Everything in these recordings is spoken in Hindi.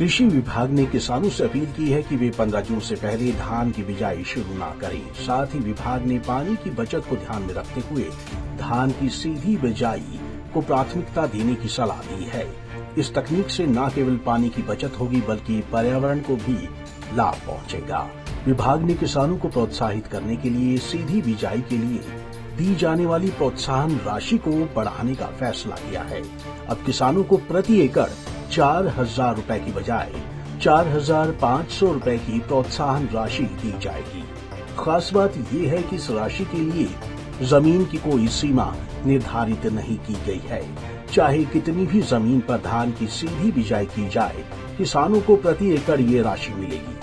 कृषि विभाग ने किसानों से अपील की है कि वे 15 जून से पहले धान की बिजाई शुरू न करें। साथ ही विभाग ने पानी की बचत को ध्यान में रखते हुए धान की सीधी बिजाई को प्राथमिकता देने की सलाह दी है। इस तकनीक से न केवल पानी की बचत होगी बल्कि पर्यावरण को भी लाभ पहुंचेगा। विभाग ने किसानों को प्रोत्साहित करने के लिए सीधी बिजाई के लिए दी जाने वाली प्रोत्साहन राशि को बढ़ाने का फैसला किया है। अब किसानों को प्रति एकड़ 4,000 रुपए की बजाय 4,500 रुपए की प्रोत्साहन राशि दी जाएगी। खास बात यह है कि इस राशि के लिए जमीन की कोई सीमा निर्धारित नहीं की गई है। चाहे कितनी भी जमीन पर धान की सीधी बिजाई की जाए, किसानों को प्रति एकड़ ये राशि मिलेगी।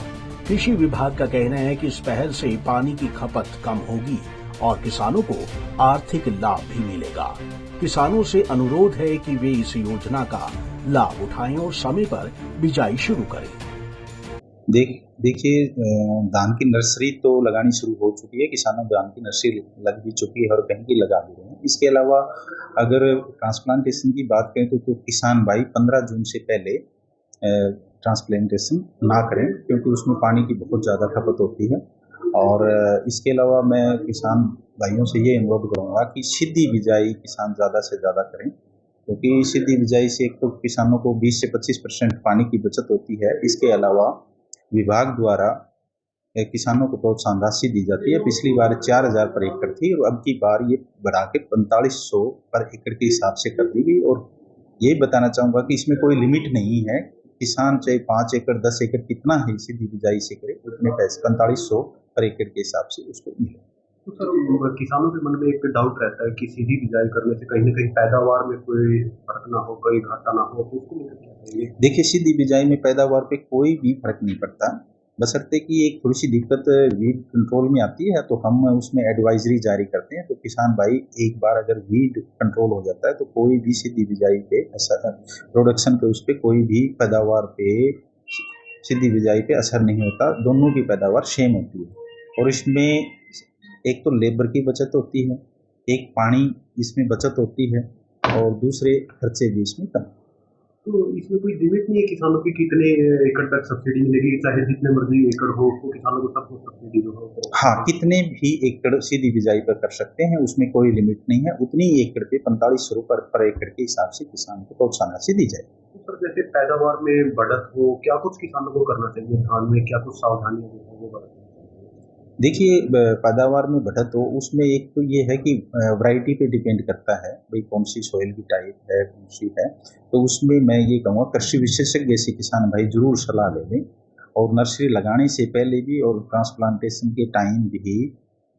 कृषि विभाग का कहना है कि इस पहल से पानी की खपत कम होगी और किसानों को आर्थिक लाभ भी मिलेगा। किसानों से अनुरोध है कि वे इस योजना का लाभ उठाएं और समय पर बिजाई शुरू करें। देखिए, धान की नर्सरी तो लगानी शुरू हो चुकी है। किसानों धान की नर्सरी लग भी चुकी है और कहीं की लगा भी रहे हैं। इसके अलावा अगर ट्रांसप्लांटेशन की बात करें तो किसान भाई 15 जून से पहले ट्रांसप्लांटेशन ना करें, क्योंकि उसमें पानी की बहुत ज़्यादा खपत होती है। और इसके अलावा मैं किसान भाइयों से ये अनुरोध करूँगा कि सीधी बिजाई किसान ज़्यादा से ज़्यादा करें, क्योंकि सीधी बिजाई से एक तो किसानों को 20 से 25% पानी की बचत होती है। इसके अलावा विभाग द्वारा किसानों को प्रोत्साहन राशि दी जाती है। पिछली बार 4,000 पर एकड़ थी और अब की बार ये बढ़ा के 4500 पर एकड़ के हिसाब से कर दी गई। और ये बताना चाहूँगा कि इसमें कोई लिमिट नहीं है। किसान चाहे 5 एकड़ 10 एकड़ कितना है सीधी बिजाई से करे, उतने पैसे 4500 पर एकड़ के हिसाब से उसको मिले। तो सर, किसानों के मन में एक डाउट रहता है कि सीधी बिजाई करने से कहीं न कहीं पैदावार में कोई फर्क ना हो, कोई घाटा ना हो, तो उसको लेकर क्या कहेंगे? देखिए, सीधी बिजाई में पैदावार पे कोई भी फर्क नहीं पड़ता, बशर्ते कि एक थोड़ी सी दिक्कत वीड कंट्रोल में आती है तो हम उसमें एडवाइजरी जारी करते हैं। तो किसान भाई एक बार अगर वीड कंट्रोल हो जाता है तो कोई भी सीधी बिजाई पे असर, प्रोडक्शन पे, उस पर कोई भी पैदावार पे सीधी बिजाई पे असर नहीं होता। दोनों की पैदावार सेम होती है और इसमें एक तो लेबर की बचत होती है, एक पानी इसमें बचत होती है और दूसरे खर्चे भी इसमें कम। तो इसमें कोई लिमिट नहीं है किसानों की कितने एकड़ तक सब्सिडी मिलेगी? चाहे जितने मर्जी एकड़ हो तो किसानों को सबको सब्सिडी हो? हाँ, कितने भी एकड़ सीधी बिजाई पर कर सकते हैं, उसमें कोई लिमिट नहीं है। उतनी एकड़ पे 4500 रुपये पर एकड़ के हिसाब से किसान को प्रोत्साहन राशि दी जाए। तो सर, जैसे पैदावार में बढ़त हो, क्या कुछ किसानों को करना चाहिए धान में? क्या कुछ सावधानियां वो बरतनी? देखिए, पैदावार में बढ़त हो उसमें एक तो ये है कि वैरायटी पे डिपेंड करता है, भाई कौन सी सॉइल की टाइप है, कौन सी है। तो उसमें मैं ये कहूँगा कृषि विशेषज्ञ से किसान भाई जरूर सलाह ले लें और नर्सरी लगाने से पहले भी और ट्रांसप्लांटेशन के टाइम भी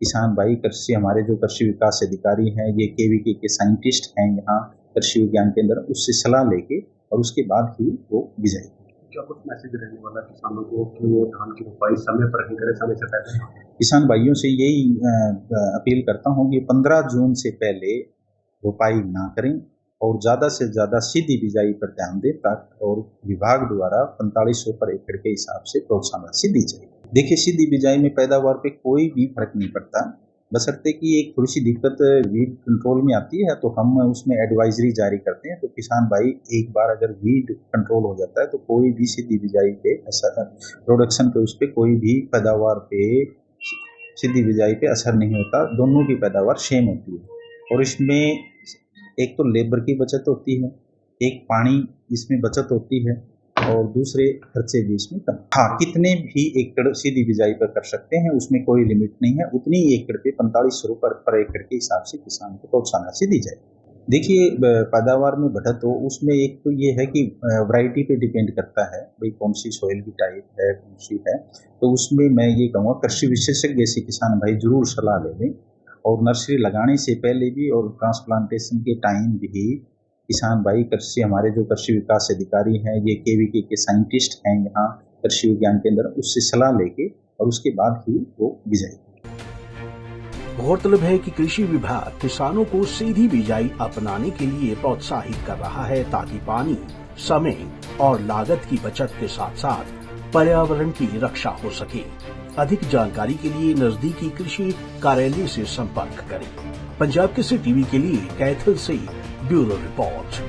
किसान भाई हमारे जो कृषि विकास अधिकारी हैं, ये KVK के साइंटिस्ट हैं यहाँ कृषि विज्ञान केंद्र, उससे सलाह लेके और उसके बाद ही वो बिजाई। क्या कुछ मैसेज रहने वाला किसानों को कि वो धान की रोपाई समय पर ही करें, समय से पहले? किसान भाइयों से यही अपील करता हूँ कि 15 जून से पहले रोपाई ना करें और ज़्यादा से ज़्यादा सीधी बिजाई पर ध्यान दें, ताकि और विभाग द्वारा 4500 पर एकड़ के हिसाब से प्रोत्साहन राशि दी जाए। देखिए, सीधी बिजाई में पैदावार पे कोई भी फर्क नहीं पड़ता, बशर्ते कि एक थोड़ी सी दिक्कत वीड कंट्रोल में आती है तो हम उसमें एडवाइजरी जारी करते हैं। तो किसान भाई एक बार अगर वीड कंट्रोल हो जाता है तो कोई भी सीधी बिजाई पे असर, प्रोडक्शन पे, उस पर कोई भी पैदावार पे सीधी बिजाई पे असर नहीं होता। दोनों की पैदावार सेम होती है और इसमें एक तो लेबर की बचत होती है, एक पानी इसमें बचत होती है और दूसरे खर्चे भी इसमें कम। हाँ, कितने भी एकड़ सीधी बिजाई पर कर सकते हैं, उसमें कोई लिमिट नहीं है। उतनी एकड़ पे 4500 रुपये पर एकड़ के हिसाब से किसान को प्रोत्साहन राशि दी जाए। देखिए, पैदावार में बढ़त हो उसमें एक तो ये है कि वैरायटी पे डिपेंड करता है, भाई कौन सी सॉइल की टाइप है, कौन सी है। तो उसमें मैं ये कहूँगा कृषि विशेषज्ञ से किसान भाई जरूर सलाह ले लें और नर्सरी लगाने से पहले भी और ट्रांसप्लांटेशन के टाइम भी किसान भाई हमारे जो कृषि विकास अधिकारी हैं, ये KVK के साइंटिस्ट हैं यहाँ कृषि विज्ञान केंद्र, उससे सलाह लेके और उसके बाद ही वो बिजाई। गौरतलब है कि कृषि विभाग किसानों को सीधी बिजाई अपनाने के लिए प्रोत्साहित कर रहा है, ताकि पानी, समय और लागत की बचत के साथ साथ पर्यावरण की रक्षा हो सके। अधिक जानकारी के लिए नजदीकी कृषि कार्यालय से संपर्क करें। पंजाब केसरी टीवी के लिए कैथल से ब्यूरो रिपोर्ट।